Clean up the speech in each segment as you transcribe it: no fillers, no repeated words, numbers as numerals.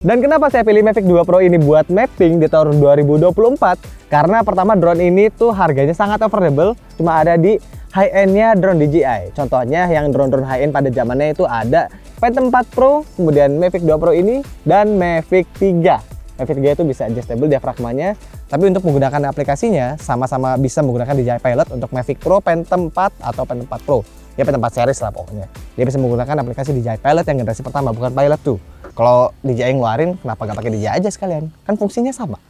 Dan kenapa saya pilih Mavic 2 Pro ini buat mapping di tahun 2024? Karena pertama drone ini tuh harganya sangat affordable, cuma ada di high-end-nya drone DJI. Contohnya yang drone-drone high-end pada zamannya itu ada Phantom 4 Pro, kemudian Mavic 2 Pro ini, dan Mavic 3. Mavic 3 itu bisa adjustable diafragmanya, tapi untuk menggunakan aplikasinya sama-sama bisa menggunakan DJI Pilot untuk Mavic Pro, Phantom 4 atau Phantom 4 Pro. Ya Phantom 4 series lah pokoknya. Dia bisa menggunakan aplikasi DJI Pilot yang generasi pertama, bukan Pilot 2. Kalau DJI ngeluarin, kenapa nggak pakai DJI aja sekalian? Kan fungsinya sama.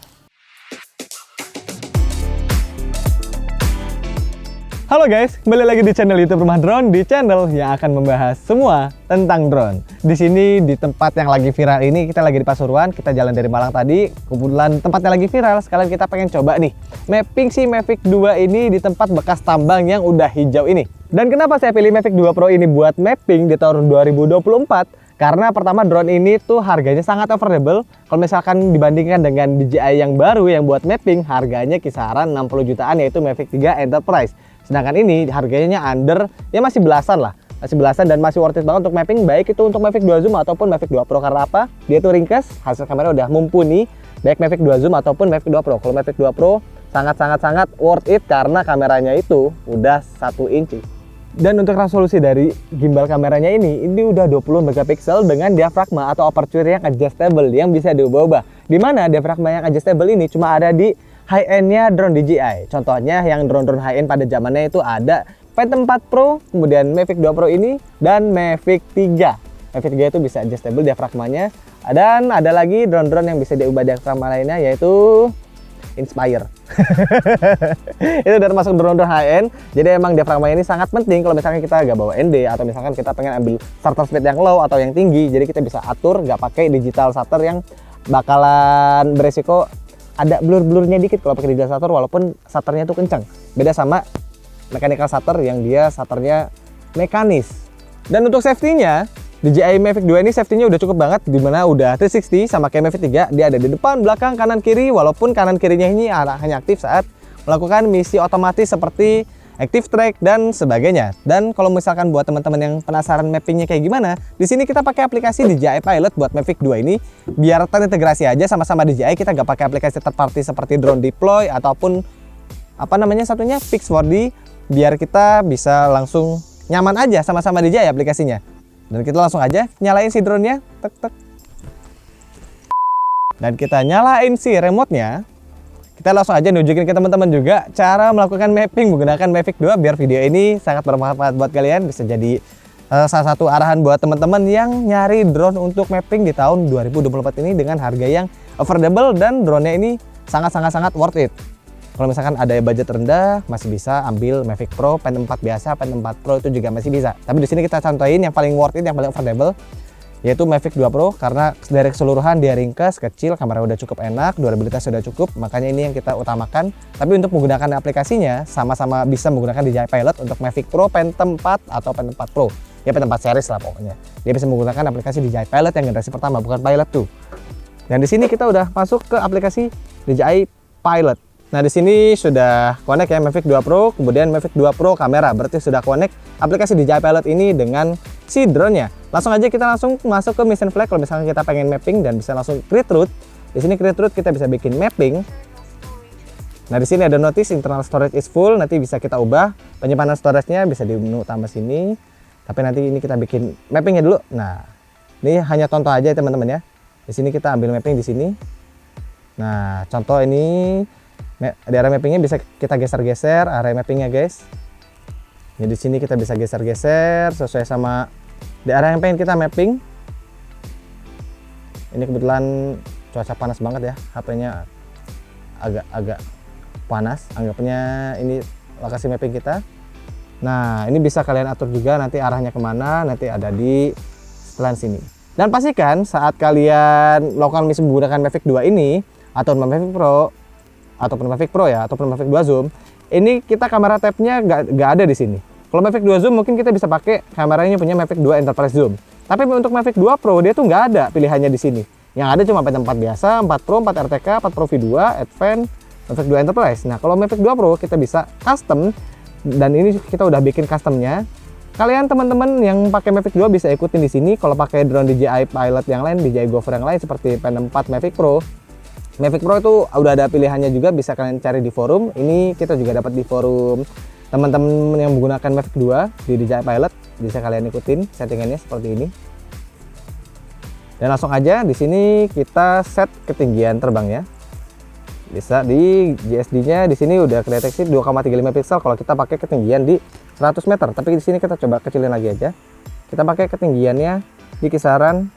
Halo guys, kembali lagi di channel YouTube Rumah Drone, di channel yang akan membahas semua tentang drone. Di sini di tempat yang lagi viral ini, kita lagi di Pasuruan, kita jalan dari Malang tadi, kebetulan tempatnya lagi viral, sekalian kita pengen coba nih mapping si Mavic 2 ini di tempat bekas tambang yang udah hijau ini. Dan kenapa saya pilih Mavic 2 Pro ini buat mapping di tahun 2024? Karena pertama drone ini tuh harganya sangat affordable. Kalau misalkan dibandingkan dengan DJI yang baru yang buat mapping, harganya kisaran 60 jutaan yaitu Mavic 3 Enterprise. Sedangkan ini harganya under, ya masih belasan lah. Masih belasan dan masih worth it banget untuk mapping, baik itu untuk Mavic 2 Zoom ataupun Mavic 2 Pro. Karena apa? Dia tuh ringkas, hasil kamera udah mumpuni, baik Mavic 2 Zoom ataupun Mavic 2 Pro. Kalau Mavic 2 Pro sangat worth it karena kameranya itu udah 1 inci. Dan untuk resolusi dari gimbal kameranya ini udah 20 megapiksel dengan diafragma atau aperture yang adjustable yang bisa diubah-ubah. Dimana diafragma yang adjustable ini cuma ada di high-end-nya drone DJI. Contohnya yang drone-drone high-end pada zamannya itu ada Phantom 4 Pro, kemudian Mavic 2 Pro ini, dan Mavic 3. Mavic 3 itu bisa adjustable diafragmanya. Dan ada lagi drone-drone yang bisa diubah diafragma lainnya yaitu Inspire. Itu udah termasuk drone-drone high-end. Jadi emang diafragma ini sangat penting kalau misalkan kita nggak bawa ND atau misalkan kita pengen ambil shutter speed yang low atau yang tinggi. Jadi kita bisa atur nggak pakai digital shutter yang bakalan beresiko ada blur-blurnya dikit kalau pakai digital shutter walaupun shutternya tuh kencang. Beda sama mechanical shutter yang dia shutternya mekanis. Dan untuk safety-nya, DJI Mavic 2 ini safety-nya udah cukup banget, dimana udah 360 sama kayak Mavic 3. Dia ada di depan, belakang, kanan, kiri, walaupun kanan kirinya ini hanya aktif saat melakukan misi otomatis seperti active track dan sebagainya. Dan kalau misalkan buat teman-teman yang penasaran mappingnya kayak gimana, di sini kita pakai aplikasi DJI Pilot buat Mavic 2 ini biar terintegrasi aja sama-sama DJI. Kita nggak pakai aplikasi third party seperti Drone Deploy ataupun apa namanya satunya Pix4D, biar kita bisa langsung nyaman aja sama-sama DJI aplikasinya. Dan kita langsung aja nyalain si drone-nya, tek tek. Dan kita nyalain si remote-nya. Kita langsung aja nunjukin ke teman-teman juga cara melakukan mapping menggunakan Mavic 2 biar video ini sangat bermanfaat buat kalian, bisa jadi salah satu arahan buat teman-teman yang nyari drone untuk mapping di tahun 2024 ini dengan harga yang affordable dan drone-nya ini sangat worth it. Kalau misalkan ada budget rendah, masih bisa ambil Mavic Pro, Phantom 4 biasa, Phantom 4 Pro itu juga masih bisa. Tapi di sini kita contohin yang paling worth it, yang paling affordable, yaitu Mavic 2 Pro karena dari keseluruhan dia ringkas, kecil, kamera udah cukup enak, durabilitas sudah cukup, makanya ini yang kita utamakan. Tapi untuk menggunakan aplikasinya, sama-sama bisa menggunakan DJI Pilot untuk Mavic Pro, Phantom 4 atau Phantom 4 Pro. Ya Phantom 4 series lah pokoknya. Dia bisa menggunakan aplikasi DJI Pilot yang generasi pertama, bukan Pilot 2. Dan di sini kita udah masuk ke aplikasi DJI Pilot. Nah, di sini sudah connect ya Mavic 2 Pro, kemudian Mavic 2 Pro kamera. Berarti sudah connect aplikasi DJI Pilot ini dengan si drone-nya. Langsung aja kita langsung masuk ke mission flag kalau misalnya kita pengen mapping dan bisa langsung create route. Di sini create route kita bisa bikin mapping. Nah, di sini ada notice internal storage is full, nanti bisa kita ubah penyimpanan storage-nya bisa di menu utama sini. Tapi nanti ini kita bikin mappingnya dulu. Nah, ini hanya contoh aja teman-teman ya. Di sini kita ambil mapping di sini. Nah, contoh ini di area mappingnya bisa kita geser-geser area mappingnya guys. Jadi di sini kita bisa geser-geser sesuai sama di area yang pengen kita mapping. Ini kebetulan cuaca panas banget ya, HP-nya agak panas. Anggapnya ini lokasi mapping kita. Nah, ini bisa kalian atur juga nanti arahnya kemana, nanti ada di setelan sini. Dan pastikan saat kalian melakukan misi menggunakan Mavic 2 ini atau Mavic Pro ataupun Mavic Pro ya, ataupun Mavic 2 Zoom, ini kita kamera tab-nya nggak ada di sini. Kalau Mavic 2 Zoom mungkin kita bisa pakai kameranya punya Mavic 2 Enterprise Zoom. Tapi untuk Mavic 2 Pro dia tuh nggak ada pilihannya di sini. Yang ada cuma Phantom 4 biasa, 4 Pro, 4 RTK, 4 Pro V2, Advance, Mavic 2 Enterprise. Nah, kalau Mavic 2 Pro kita bisa custom, dan ini kita udah bikin customnya. Kalian teman-teman yang pakai Mavic 2 bisa ikutin di sini. Kalau pakai drone DJI Pilot yang lain, DJI Gover yang lain seperti Pen 4 Mavic Pro. Mavic Pro itu udah ada pilihannya juga, bisa kalian cari di forum. Ini kita juga dapat di forum teman-teman yang menggunakan Mavic 2 di DJI Pilot. Bisa kalian ikutin settingannya seperti ini. Dan langsung aja di sini kita set ketinggian terbangnya. Bisa di GSD-nya di sini udah kedeteksi 2,35 pixel kalau kita pakai ketinggian di 100 meter. Tapi di sini kita coba kecilin lagi aja. Kita pakai ketinggiannya di kisaran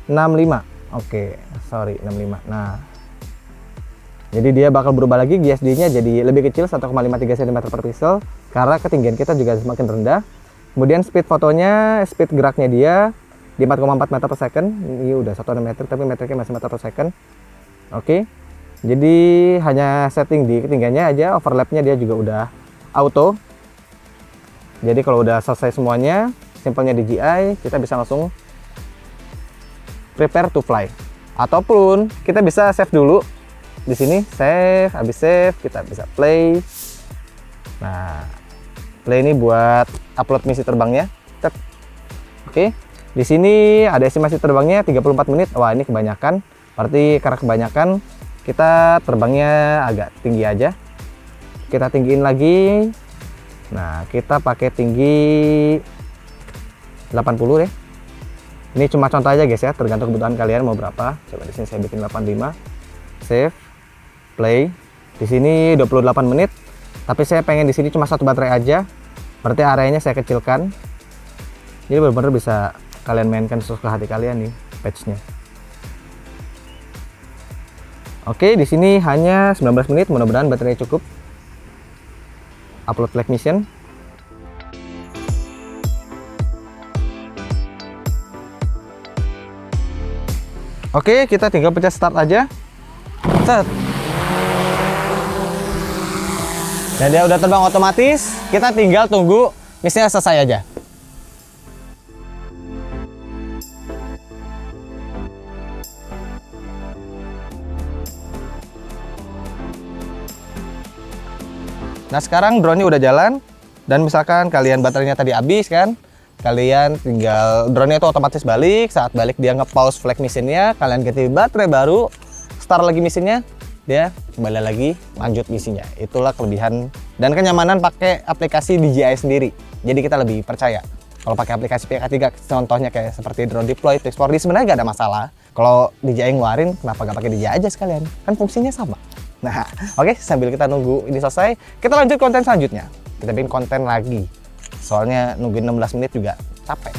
65. Oke, sorry 65. Nah, jadi dia bakal berubah lagi GSD-nya jadi lebih kecil 1,53 cm per pixel karena ketinggian kita juga semakin rendah. Kemudian speed fotonya, speed geraknya dia di 4,4 meter per second. Ini udah 1 meter tapi metriknya masih meter per second. Oke. Jadi hanya setting di ketinggiannya aja, overlapnya dia juga udah auto. Jadi kalau udah selesai semuanya, simpelnya DJI, kita bisa langsung prepare to fly. Ataupun kita bisa save dulu di sini, save, habis save kita bisa play. Nah, play ini buat upload misi terbangnya. Oke. Di sini ada estimasi terbangnya 34 menit. Wah, ini kebanyakan. Berarti karena kebanyakan kita terbangnya agak tinggi aja. Kita tinggiin lagi. Nah, kita pakai tinggi 80 deh. Ini cuma contoh aja guys ya, tergantung kebutuhan kalian mau berapa. Coba di sini saya bikin 85. Save, play. Di sini 28 menit. Tapi saya pengen di sini cuma satu baterai aja. Berarti areanya saya kecilkan. Jadi benar-benar bisa kalian mainkan sesuka hati kalian nih patch-nya. Oke, di sini hanya 19 menit. Mudah-mudahan baterai cukup. Upload flight mission. Oke, kita tinggal pencet start aja. Set. Dan dia udah terbang otomatis. Kita tinggal tunggu misinya selesai aja. Nah, sekarang drone-nya udah jalan. Dan misalkan kalian baterainya tadi habis kan, kalian tinggal drone-nya itu otomatis balik. Saat balik dia nge-pause flight mission-nya, kalian ganti baterai baru, start lagi misinya, dia kembali lagi lanjut misinya. Itulah kelebihan dan kenyamanan pakai aplikasi DJI sendiri. Jadi kita lebih percaya. Kalau pakai aplikasi PK3, contohnya kayak seperti drone deploy, Pix 4D sebenarnya gak ada masalah. Kalau DJI ngeluarin, kenapa gak pakai DJI aja sekalian? Kan fungsinya sama. Nah, oke, sambil kita nunggu ini selesai, kita lanjut konten selanjutnya. Kita bikin konten lagi. Soalnya nungguin 16 menit juga capek.